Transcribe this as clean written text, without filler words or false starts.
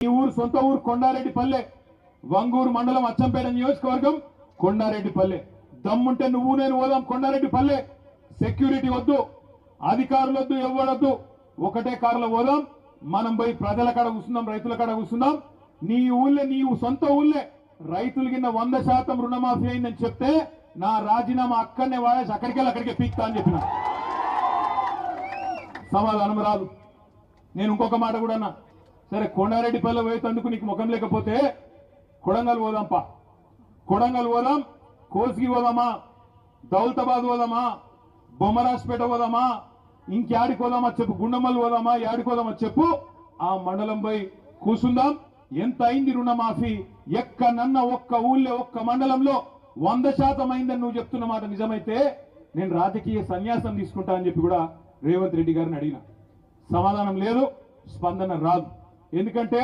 ఈ ఊరు సొంత ఊరు కొండారెడ్డిపల్లె, వంగూరు మండలం అచ్చంపేట నియోజకవర్గం కొండారెడ్డిపల్లె. దమ్ముంటే నువ్వు నేను పోదాం కొండారెడ్డిపల్లె. సెక్యూరిటీ వద్దు, అధికారులు వద్దు, ఎవ్వడొద్దు, ఒకటే కారులో పోదాం. మనం పోయి ప్రజల కాడ కూర్చుందాం, రైతుల కాడ కూర్చుందాం. నీ ఊళ్ళే, నీ సొంత ఊళ్ళే రైతులు కింద 100% రుణమాఫీ అయిందని చెప్తే నా రాజీనామా అక్కడనే వాడేసి అక్కడికే పీక్తా అని చెప్పిన. సమాధానం రాదు. నేను ఇంకొక మాట కూడా అన్నా, సరే కొండారెడ్డిపల్లె పోయేందుకు నీకు ముఖం లేకపోతే కొడంగల్ పోదాంపా, కొడంగల్ పోదాం, కోసిగి పోదామా, దౌలతాబాద్ పోదామా, బొమ్మరాజ్పేట పోదామా, ఇంకేడికి పోదామా చెప్పు, గుండమల్లి పోదామా, యాడికి పోదామా చెప్పు. ఆ మండలం పోయి కూర్చుందాం. ఎంత అయింది రుణమాఫీ? ఎక్కడన్నా ఒక్క ఊళ్ళో ఒక్క మండలంలో 100% అయిందని నువ్వు చెప్తున్న మాట నిజమైతే నేను రాజకీయ సన్యాసం తీసుకుంటా అని చెప్పి కూడా రేవంత్ రెడ్డి గారిని అడిగిన. సమాధానం లేదు, స్పందన రాదు. ఎందుకంటే